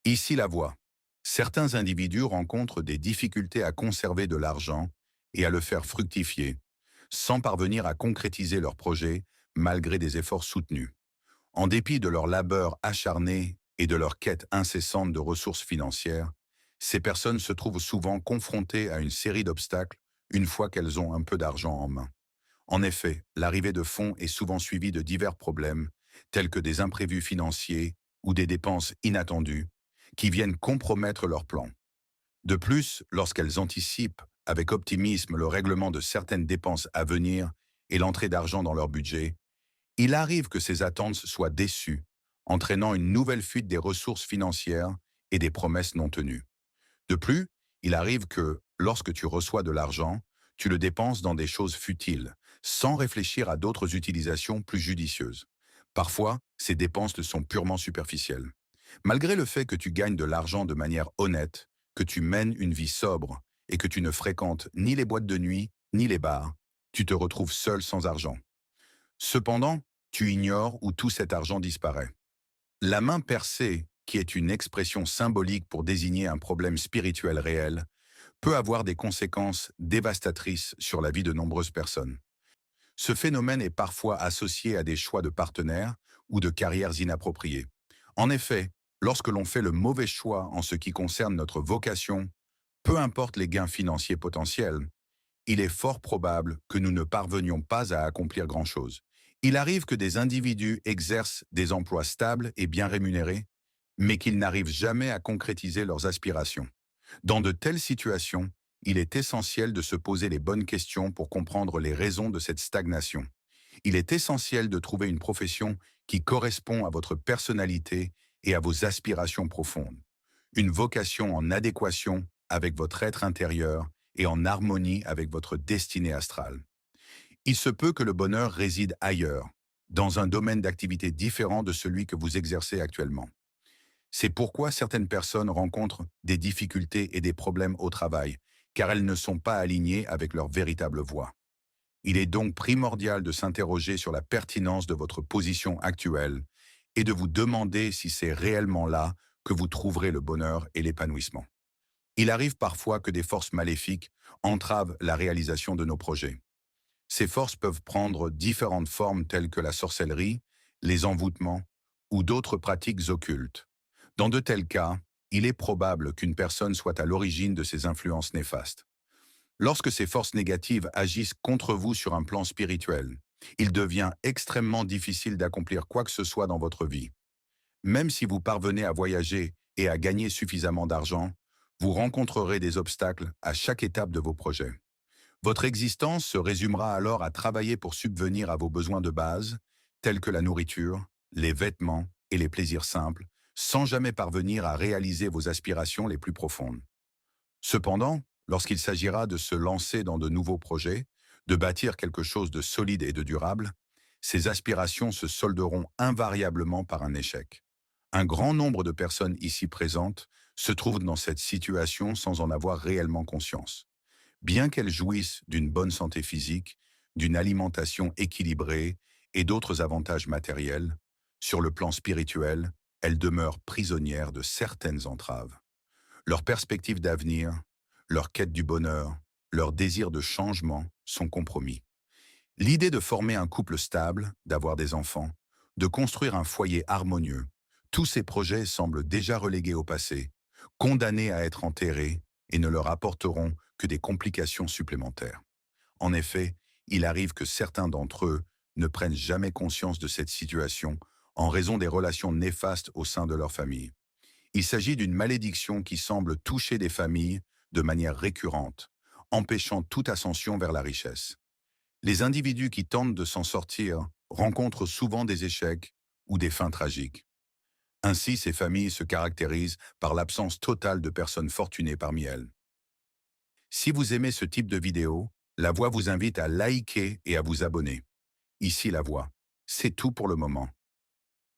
Ici la voie. Certains individus rencontrent des difficultés à conserver de l'argent et à le faire fructifier, sans parvenir à concrétiser leurs projets malgré des efforts soutenus. En dépit de leur labeur acharné et de leur quête incessante de ressources financières, ces personnes se trouvent souvent confrontées à une série d'obstacles une fois qu'elles ont un peu d'argent en main. En effet, l'arrivée de fonds est souvent suivie de divers problèmes, tels que des imprévus financiers ou des dépenses inattendues, qui viennent compromettre leurs plans. De plus, lorsqu'elles anticipent avec optimisme le règlement de certaines dépenses à venir et l'entrée d'argent dans leur budget, il arrive que ces attentes soient déçues, entraînant une nouvelle fuite des ressources financières et des promesses non tenues. De plus, il arrive que, lorsque tu reçois de l'argent, tu le dépenses dans des choses futiles, sans réfléchir à d'autres utilisations plus judicieuses. Parfois, ces dépenses ne sont purement superficielles. Malgré le fait que tu gagnes de l'argent de manière honnête, que tu mènes une vie sobre et que tu ne fréquentes ni les boîtes de nuit ni les bars, tu te retrouves seul sans argent. Cependant, tu ignores où tout cet argent disparaît. La main percée, qui est une expression symbolique pour désigner un problème spirituel réel, peut avoir des conséquences dévastatrices sur la vie de nombreuses personnes. Ce phénomène est parfois associé à des choix de partenaires ou de carrières inappropriées. En effet, lorsque l'on fait le mauvais choix en ce qui concerne notre vocation, peu importe les gains financiers potentiels, il est fort probable que nous ne parvenions pas à accomplir grand-chose. Il arrive que des individus exercent des emplois stables et bien rémunérés, mais qu'ils n'arrivent jamais à concrétiser leurs aspirations. Dans de telles situations, il est essentiel de se poser les bonnes questions pour comprendre les raisons de cette stagnation. Il est essentiel de trouver une profession qui correspond à votre personnalité et à vos aspirations profondes. Une vocation en adéquation avec votre être intérieur et en harmonie avec votre destinée astrale. Il se peut que le bonheur réside ailleurs, dans un domaine d'activité différent de celui que vous exercez actuellement. C'est pourquoi certaines personnes rencontrent des difficultés et des problèmes au travail, car elles ne sont pas alignées avec leur véritable voie. Il est donc primordial de s'interroger sur la pertinence de votre position actuelle et de vous demander si c'est réellement là que vous trouverez le bonheur et l'épanouissement. Il arrive parfois que des forces maléfiques entravent la réalisation de nos projets. Ces forces peuvent prendre différentes formes telles que la sorcellerie, les envoûtements ou d'autres pratiques occultes. Dans de tels cas, il est probable qu'une personne soit à l'origine de ces influences néfastes. Lorsque ces forces négatives agissent contre vous sur un plan spirituel, il devient extrêmement difficile d'accomplir quoi que ce soit dans votre vie. Même si vous parvenez à voyager et à gagner suffisamment d'argent, vous rencontrerez des obstacles à chaque étape de vos projets. Votre existence se résumera alors à travailler pour subvenir à vos besoins de base, tels que la nourriture, les vêtements et les plaisirs simples, sans jamais parvenir à réaliser vos aspirations les plus profondes. Cependant, lorsqu'il s'agira de se lancer dans de nouveaux projets, de bâtir quelque chose de solide et de durable, ces aspirations se solderont invariablement par un échec. Un grand nombre de personnes ici présentes se trouvent dans cette situation sans en avoir réellement conscience. Bien qu'elles jouissent d'une bonne santé physique, d'une alimentation équilibrée et d'autres avantages matériels, sur le plan spirituel, elles demeurent prisonnières de certaines entraves. Leurs perspectives d'avenir, leur quête du bonheur, leur désir de changement sont compromis. L'idée de former un couple stable, d'avoir des enfants, de construire un foyer harmonieux, tous ces projets semblent déjà relégués au passé, condamnés à être enterrés et ne leur apporteront que des complications supplémentaires. En effet, il arrive que certains d'entre eux ne prennent jamais conscience de cette situation en raison des relations néfastes au sein de leur famille. Il s'agit d'une malédiction qui semble toucher des familles de manière récurrente, empêchant toute ascension vers la richesse. Les individus qui tentent de s'en sortir rencontrent souvent des échecs ou des fins tragiques. Ainsi, ces familles se caractérisent par l'absence totale de personnes fortunées parmi elles. Si vous aimez ce type de vidéo, La Voix vous invite à liker et à vous abonner. Ici La Voix. C'est tout pour le moment.